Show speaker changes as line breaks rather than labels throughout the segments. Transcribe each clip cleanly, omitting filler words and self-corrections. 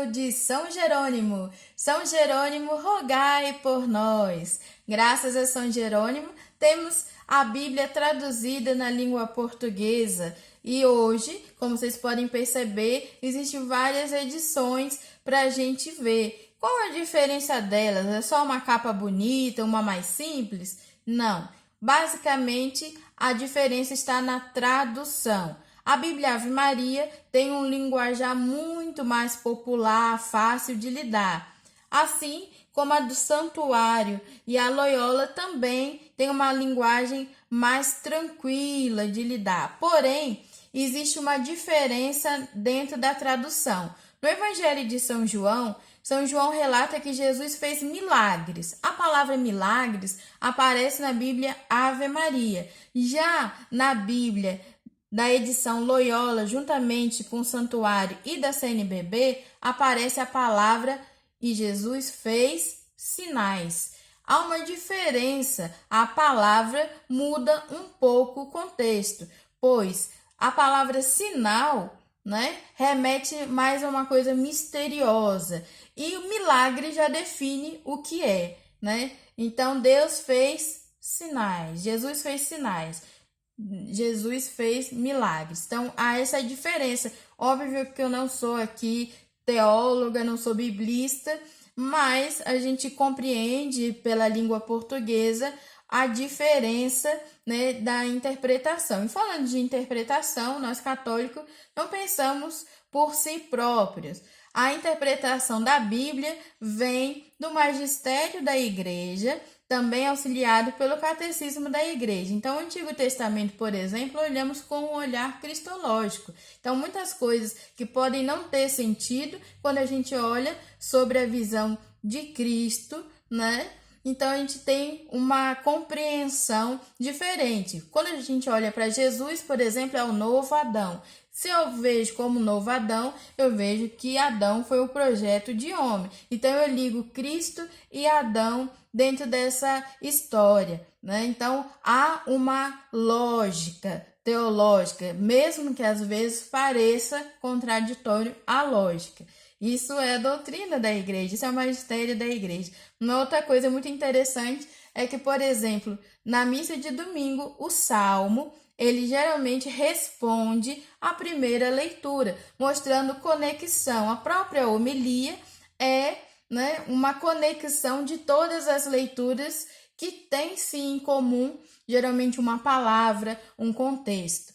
ano de São Jerônimo. São Jerônimo, rogai por nós. Graças a São Jerônimo, temos a Bíblia traduzida na língua portuguesa. E hoje, como vocês podem perceber, existem várias edições para a gente ver. Qual a diferença delas? É só uma capa bonita, uma mais simples? Não. Basicamente, a diferença está na tradução. A Bíblia Ave Maria tem um linguajar muito mais popular, fácil de lidar. Assim como a do Santuário e a Loyola também tem uma linguagem mais tranquila de lidar. Porém, existe uma diferença dentro da tradução. No Evangelho de São João relata que Jesus fez milagres. A palavra milagres aparece na Bíblia Ave Maria. Já na Bíblia da edição Loyola, juntamente com o Santuário e da CNBB, aparece a palavra e Jesus fez sinais. Há uma diferença, a palavra muda um pouco o contexto, pois a palavra sinal, remete mais a uma coisa misteriosa e o milagre já define o que é, Então Deus fez sinais, Jesus fez sinais. Jesus fez milagres. Então, há essa diferença. Óbvio que eu não sou aqui teóloga, não sou biblista, mas a gente compreende pela língua portuguesa a diferença, da interpretação. E falando de interpretação, nós católicos não pensamos por si próprios. A interpretação da Bíblia vem do magistério da Igreja, também auxiliado pelo catecismo da Igreja. Então, o Antigo Testamento, por exemplo, olhamos com um olhar cristológico. Então, muitas coisas que podem não ter sentido quando a gente olha sobre a visão de Cristo, Então, a gente tem uma compreensão diferente. Quando a gente olha para Jesus, por exemplo, é o novo Adão. Se eu vejo como novo Adão, eu vejo que Adão foi o projeto de homem. Então, eu ligo Cristo e Adão dentro dessa história, Então, há uma lógica teológica, mesmo que às vezes pareça contraditório à lógica. Isso é a doutrina da igreja, isso é o magistério da igreja. Uma outra coisa muito interessante é que, por exemplo, na missa de domingo, o salmo, ele geralmente responde à primeira leitura, mostrando conexão. A própria homilia é uma conexão de todas as leituras que tem sim em comum, geralmente uma palavra, um contexto.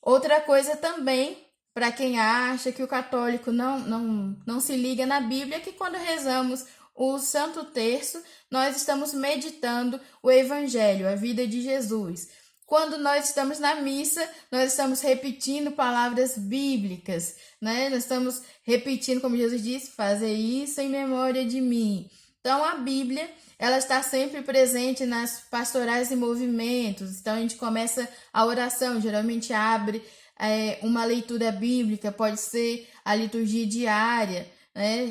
Outra coisa também, para quem acha que o católico não se liga na Bíblia, é que quando rezamos o Santo Terço, nós estamos meditando o Evangelho, a vida de Jesus. Quando nós estamos na missa, nós estamos repetindo palavras bíblicas, Nós estamos repetindo, como Jesus disse, fazer isso em memória de mim. Então, a Bíblia, ela está sempre presente nas pastorais e movimentos. Então, a gente começa a oração, geralmente abre uma leitura bíblica, pode ser a liturgia diária,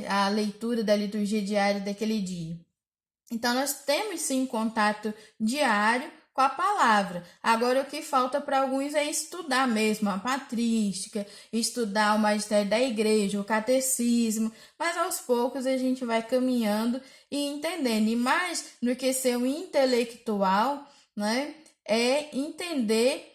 a leitura da liturgia diária daquele dia. Então, nós temos sim contato diário com a palavra. Agora, o que falta para alguns é estudar mesmo a patrística, estudar o magistério da igreja, o catecismo, mas aos poucos a gente vai caminhando e entendendo. E mais do que ser um intelectual, é entender,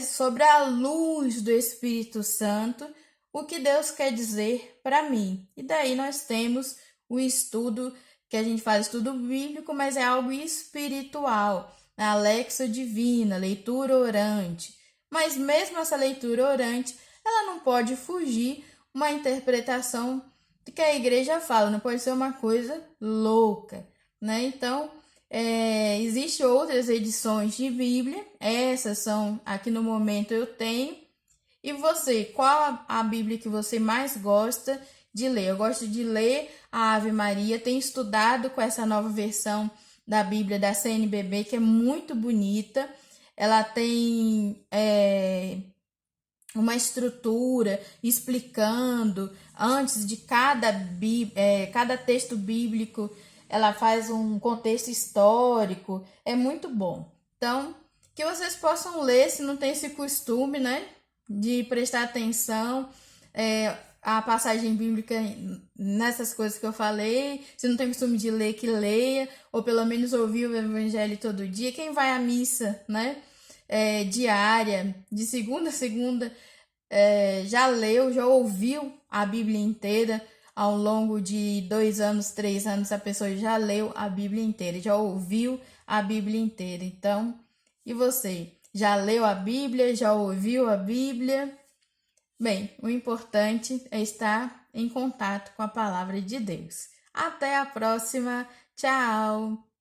sobre a luz do Espírito Santo, o que Deus quer dizer para mim. E daí nós temos o estudo, que a gente fala estudo bíblico, mas é algo espiritual, a Lexio Divina, leitura orante. Mas mesmo essa leitura orante, ela não pode fugir uma interpretação do que a igreja fala, não pode ser uma coisa louca, Então, existem outras edições de Bíblia, essas são, aqui no momento eu tenho. E você, qual a Bíblia que você mais gosta de ler? Eu gosto de ler a Ave Maria, tenho estudado com essa nova versão da Bíblia da CNBB, que é muito bonita. Ela tem uma estrutura explicando, antes de cada texto bíblico, ela faz um contexto histórico, é muito bom. Então, que vocês possam ler, se não tem esse costume, de prestar atenção, a passagem bíblica nessas coisas que eu falei. Se não tem costume de ler, que leia, ou pelo menos ouvir o evangelho todo dia. Quem vai à missa, né, diária, de segunda a segunda, já leu, já ouviu a Bíblia inteira. Ao longo de 2 anos, 3 anos, a pessoa já leu a Bíblia inteira, já ouviu a Bíblia inteira. Então, e você? Já leu a Bíblia? Já ouviu a Bíblia? Bem, o importante é estar em contato com a palavra de Deus. Até a próxima. Tchau!